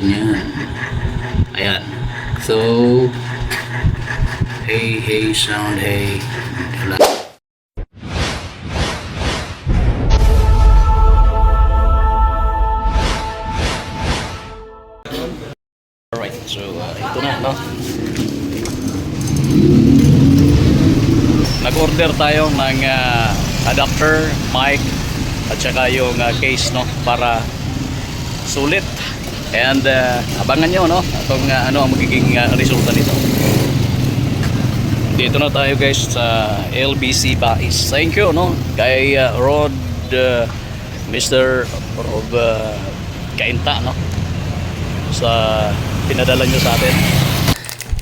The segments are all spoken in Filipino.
Yan. Ayan. So, hey, sound, hey. Wala. Alright, so ito na, no? Nag-order tayo ng adapter, mic, at saka yung case, no? Para sulit. And abangan nyo, no? Itong ano ang magiging resulta nito. Dito na tayo guys sa LBC Bais. Thank you, no? Kay Rod, Mr. Rob Kainta, no? Sa pinadala nyo sa atin.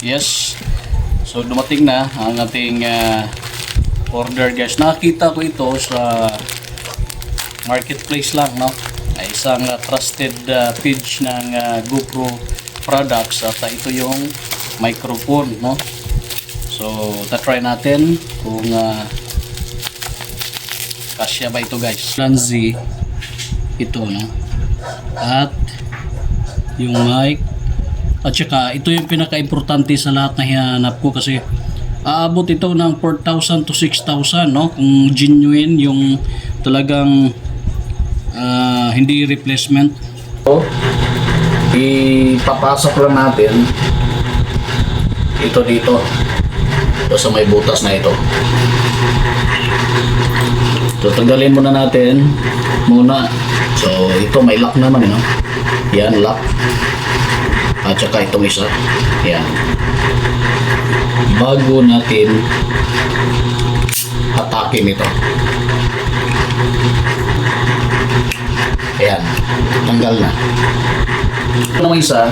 Yes. So dumating na ang ating order guys. Nakita ko ito sa marketplace lang, no? Ay isang trusted page ng GoPro products at ito yung microphone, no? So ta-try natin kung kasya ba ito guys. Lanzi ito, no? At yung mic at saka ito yung pinaka-importante sa lahat na hinanap ko kasi aabot ito ng 4,000 to 6,000, no? Kung genuine yung talagang hindi replacement. So, ipapasok lang natin ito dito sa may butas na ito. So tanggalin muna natin muna. So ito may lock naman, no? Yan, lock. At saka itong isa. Yan. Bago natin hatakin ito. Ayan. Tanggal na. Ito naman isa,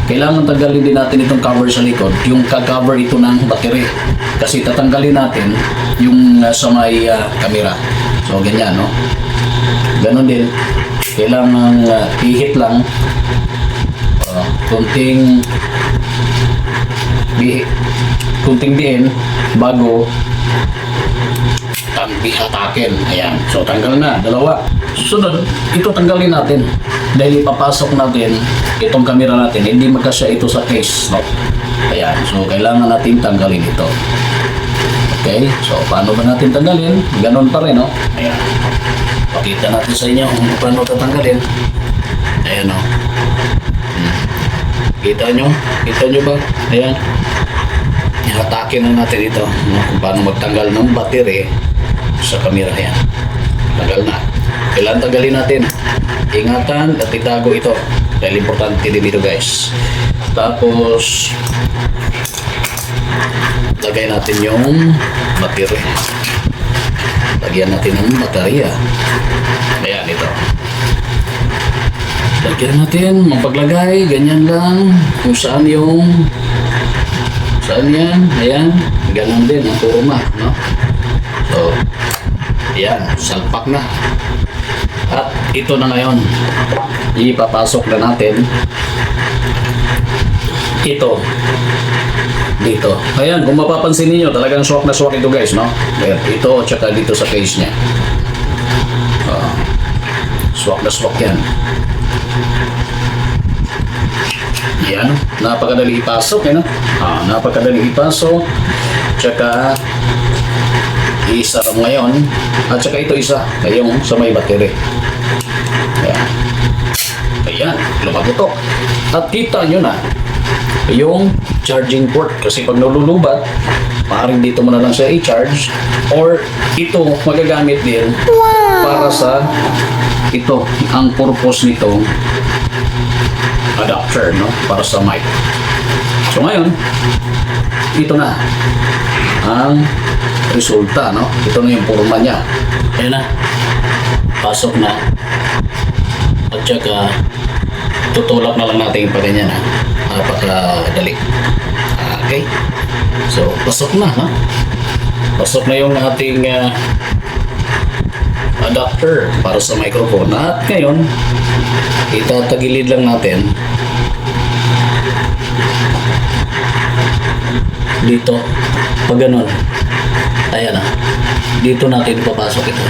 kailangan tanggalin din natin itong cover sa likod. Yung ka-cover ito ng battery. Kasi tatanggalin natin yung sa may camera. So ganyan, no? Ganon din. Kailangan ihit lang kunting diin bago hatakin. Ayan. So tanggal na, dalawa. Susunod, ito tanggalin natin dahil ipapasok natin itong camera natin. Hindi magkasya ito sa case, no? Ayan. So kailangan natin tanggalin ito. Okay. So paano ba natin tanggalin? Ganon pa rin, no? Ayan. Pakita natin sa inyo kung paano tatanggalin. Ayan, no? Kita nyo? Kita nyo ba? Ayan. Ihatakin na natin ito, no? Kung paano magtanggal ng battery sa camera. Ayan. Tanggal na. Kailangan tanggalin natin. Ingatan at itago ito. Dahil importante din ito guys. Tapos lagay natin yung battery. Lagyan natin ng baterya. Ayan, ito. Lagyan natin, mapaglagay, ganyan lang. Kung saan yung saan yan, ayan. Ganon din ang turma, no? So, ayan, salpak na. At ito na ngayon, ipapasok na natin ito dito. Ayan, kung mapapansin niyo talagang swak na swak ito guys, no? Ayan, ito at saka dito sa case nya. Swak na swak yan. Yan, napakadali ipasok, no? Napakadali ipasok. Tsaka isa lang ngayon. At saka ito isa, yung sa may battery. Ayan. Ayan, lumagotok. At kita nyo na yung charging port. Kasi pag nalulubat, maaaring dito mo na lang siya i-charge. Or ito magagamit din para sa ito, ang purpose nitong adapter, no? Para sa mic. So ngayon, ito na ang resulta, no? Ito na yung forma niya. Ayan na. Pasok na. At saka tutulak na lang natin pa ganyan, ha? Napakadali. Okay. So, pasok na, ha? Pasok na yung ating adapter para sa microphone. At ngayon, itatagilid lang natin dito. Pag ganun. Ayan na. Dito natin ipapasok ito.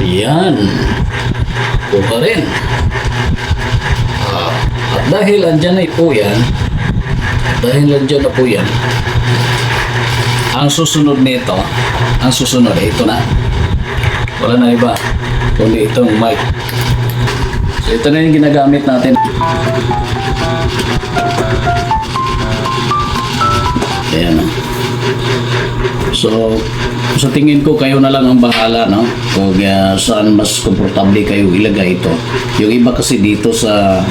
Yan. ko pa rin. At dahil andyan na po yan, ang susunod nito, ito na. Wala na iba, kundi itong mic. So ito na yung ginagamit natin. Ayan o. So, sa tingin ko kayo na lang ang bahala, no? Kung saan mas komportable kayo ilagay ito. Yung iba kasi dito sa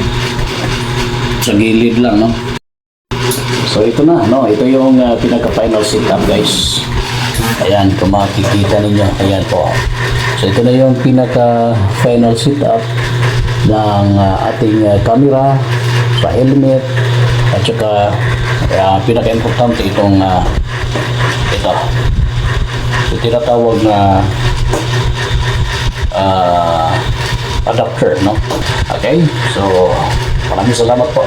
gilid lang, no? So ito na, no? Ito yung pinaka-final setup, guys. Ayan, kung makikita ninyo, ayan po. So ito na yung pinaka-final setup ng ating camera sa helmet at saka pinaka-importante itong ito. So tinatawag na adapter, no? Okay, so maraming salamat po.